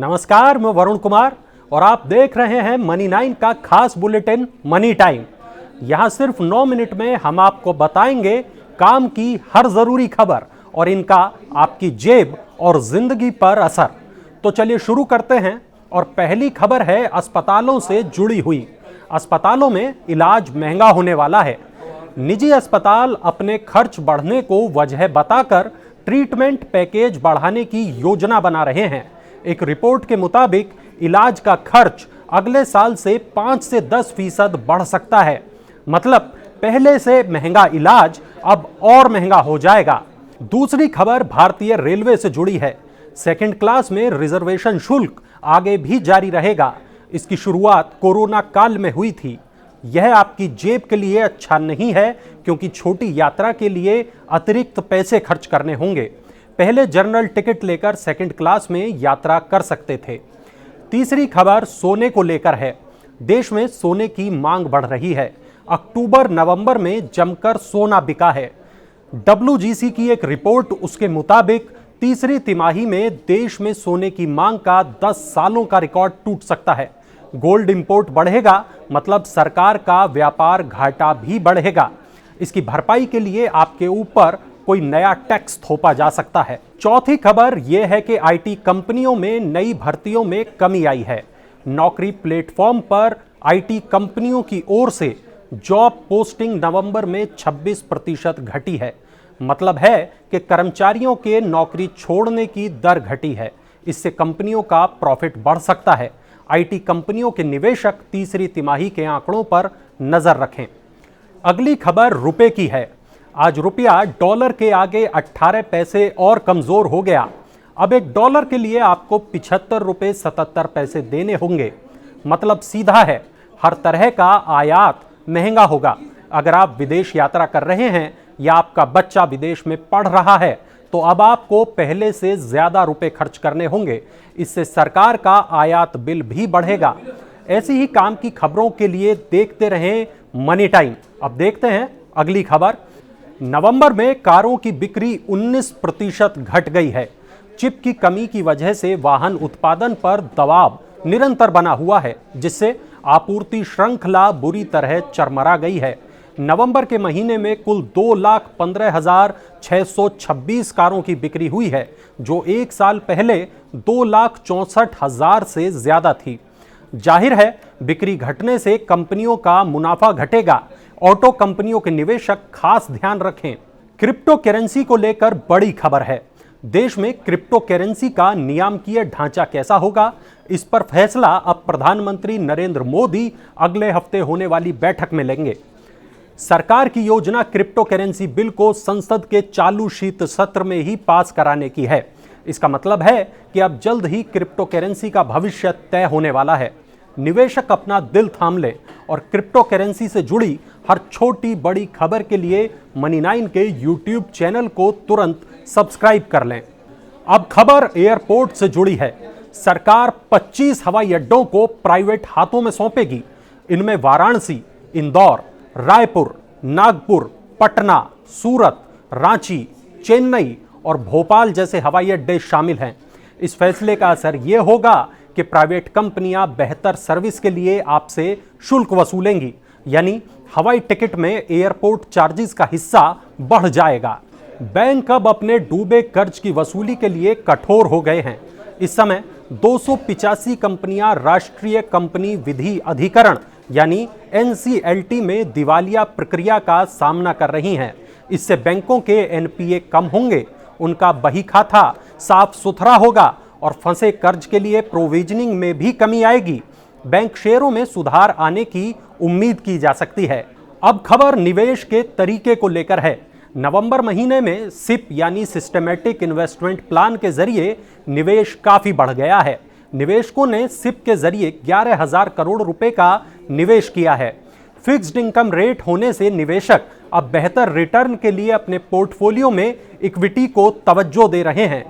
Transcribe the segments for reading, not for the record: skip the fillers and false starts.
नमस्कार, मैं वरुण कुमार और आप देख रहे हैं मनी 9 का खास बुलेटिन मनी टाइम। यहां सिर्फ 9 मिनट में हम आपको बताएंगे काम की हर जरूरी खबर और इनका आपकी जेब और जिंदगी पर असर। तो चलिए शुरू करते हैं और पहली खबर है अस्पतालों से जुड़ी हुई। अस्पतालों में इलाज महंगा होने वाला है। निजी अस्पताल अपने खर्च बढ़ने को वजह बताकर ट्रीटमेंट पैकेज बढ़ाने की योजना बना रहे हैं। एक रिपोर्ट के मुताबिक इलाज का खर्च अगले साल से 5 से 10% बढ़ सकता है। मतलब पहले से महंगा इलाज अब और महंगा हो जाएगा। दूसरी खबर भारतीय रेलवे से जुड़ी है। सेकंड क्लास में रिजर्वेशन शुल्क आगे भी जारी रहेगा। इसकी शुरुआत कोरोना काल में हुई थी। यह आपकी जेब के लिए अच्छा नहीं है क्योंकि छोटी यात्रा के लिए अतिरिक्त पैसे खर्च करने होंगे। पहले जनरल टिकट लेकर सेकंड क्लास में यात्रा कर सकते थे। तीसरी खबर सोने को लेकर है। देश में सोने की मांग बढ़ रही है। अक्टूबर नवंबर में जमकर सोना बिका है। WGC की एक रिपोर्ट उसके मुताबिक तीसरी तिमाही में देश में सोने की मांग का 10 सालों का रिकॉर्ड टूट सकता है। गोल्ड इंपोर्ट बढ़ेगा, मतलब सरकार का व्यापार घाटा भी बढ़ेगा। इसकी भरपाई के लिए आपके ऊपर कोई नया टैक्स थोपा जा सकता है। चौथी खबर यह है कि आईटी कंपनियों में नई भर्तियों में कमी आई है। नौकरी प्लेटफॉर्म पर आईटी कंपनियों की ओर से जॉब पोस्टिंग नवंबर में 26% घटी है। मतलब है कि कर्मचारियों के नौकरी छोड़ने की दर घटी है। इससे कंपनियों का प्रॉफिट बढ़ सकता है। आईटी कंपनियों के निवेशक तीसरी तिमाही के आंकड़ों पर नजर रखें। अगली खबर रुपए की है। आज रुपया डॉलर के आगे 18 पैसे और कमजोर हो गया। अब $1 के लिए आपको 75 रुपए 77 पैसे देने होंगे। मतलब सीधा है, हर तरह का आयात महंगा होगा। अगर आप विदेश यात्रा कर रहे हैं या आपका बच्चा विदेश में पढ़ रहा है तो अब आपको पहले से ज्यादा रुपए खर्च करने होंगे। इससे सरकार का आयात बिल भी बढ़ेगा। ऐसी ही काम की खबरों के लिए देखते रहें मनी टाइम। अब देखते हैं अगली खबर। नवंबर में कारों की बिक्री 19% घट गई है। चिप की कमी की वजह से वाहन उत्पादन पर दबाव निरंतर बना हुआ है, जिससे आपूर्ति श्रृंखला बुरी तरह चरमरा गई है। नवंबर के महीने में कुल 2,15,626 कारों की बिक्री हुई है, जो एक साल पहले 2,64,000 से ज्यादा थी। जाहिर है, बिक्री घटने से कंपनियों का मुनाफा घटेगा। ऑटो कंपनियों के निवेशक खास ध्यान रखें। क्रिप्टो करेंसी को लेकर बड़ी खबर है। देश में क्रिप्टो करेंसी का नियामकीय ढांचा कैसा होगा, इस पर फैसला अब प्रधानमंत्री नरेंद्र मोदी अगले हफ्ते होने वाली बैठक में लेंगे। सरकार की योजना क्रिप्टो करेंसी बिल को संसद के चालू शीत सत्र में ही पास कराने की है। इसका मतलब है कि अब जल्द ही क्रिप्टो करेंसी का भविष्य तय होने वाला है। निवेशक अपना दिल थाम ले और क्रिप्टो करेंसी से जुड़ी हर छोटी बड़ी खबर के लिए मनी 9 के YouTube चैनल को तुरंत सब्सक्राइब कर लें। अब खबर एयरपोर्ट से जुड़ी है। सरकार 25 हवाई अड्डों को प्राइवेट हाथों में सौंपेगी। इनमें वाराणसी, इंदौर, रायपुर, नागपुर, पटना, सूरत, रांची, चेन्नई और भोपाल जैसे हवाई अड्डे शामिल हैं। इस फैसले का असर यह होगा कि प्राइवेट कंपनियां बेहतर सर्विस के लिए आपसे शुल्क वसूलेंगी, यानी हवाई टिकट में एयरपोर्ट चार्जेस का हिस्सा बढ़ जाएगा। बैंक अब अपने डूबे कर्ज की वसूली के लिए कठोर हो गए हैं। इस समय 285 कंपनियां राष्ट्रीय कंपनी विधि अधिकरण यानी NCLT में दिवालिया प्रक्रिया का सामना कर रही हैं। इससे बैंकों के NPA कम होंगे, उनका बही खाता साफ सुथरा होगा और फंसे कर्ज के लिए प्रोविजनिंग में भी कमी आएगी। बैंक शेयरों में सुधार आने की उम्मीद की जा सकती है। अब खबर निवेश के तरीके को लेकर है। नवंबर महीने में SIP यानी सिस्टमैटिक इन्वेस्टमेंट प्लान के जरिए निवेश काफी बढ़ गया है। निवेशकों ने SIP के जरिए 11,000 करोड़ रुपए का निवेश किया है। फिक्स्ड इनकम रेट होने से निवेशक अब बेहतर रिटर्न के लिए अपने पोर्टफोलियो में इक्विटी को तवज्जो दे रहे हैं।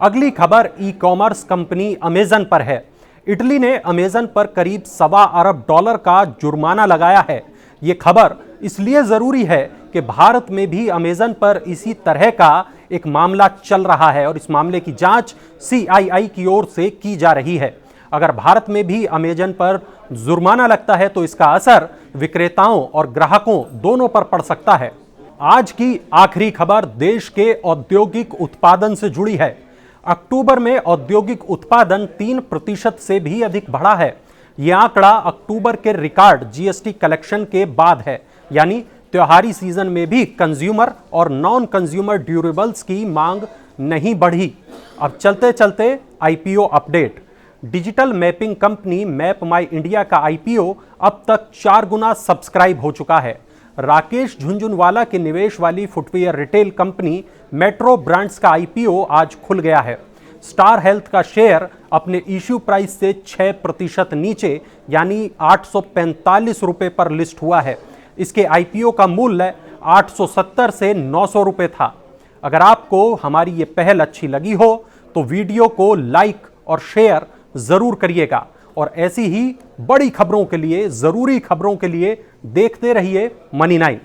अगली खबर ई-कॉमर्स कंपनी अमेजन पर है। इटली ने अमेजन पर करीब $1.25 अरब का जुर्माना लगाया है। ये खबर इसलिए जरूरी है कि भारत में भी अमेजन पर इसी तरह का एक मामला चल रहा है और इस मामले की जांच CII की ओर से की जा रही है। अगर भारत में भी अमेजन पर जुर्माना लगता है तो इसका असर विक्रेताओं और ग्राहकों दोनों पर पड़ सकता है। आज की आखिरी खबर देश के औद्योगिक उत्पादन से जुड़ी है। अक्टूबर में औद्योगिक उत्पादन 3% से भी अधिक बढ़ा है। यह आंकड़ा अक्टूबर के रिकॉर्ड GST कलेक्शन के बाद है, यानी त्योहारी सीजन में भी कंज्यूमर और नॉन कंज्यूमर ड्यूरेबल्स की मांग नहीं बढ़ी। अब चलते चलते IPO update. Digital mapping company map my India का IPO अब तक 4 गुना सब्सक्राइब हो चुका है। राकेश झुंझुनवाला के निवेश वाली footwear retail company metro brands का IPO आज खुल गया है। स्टार हेल्थ का शेयर अपने इश्यू प्राइस से 6% नीचे यानी 845 रुपए पर लिस्ट हुआ है। इसके IPO का मूल्य 870 से 900 रुपए था। अगर आपको हमारी ये पहल अच्छी लगी हो तो वीडियो को लाइक और शेयर जरूर करिएगा और ऐसी ही बड़ी खबरों के लिए, जरूरी खबरों के लिए देखते रहिए मनी 9।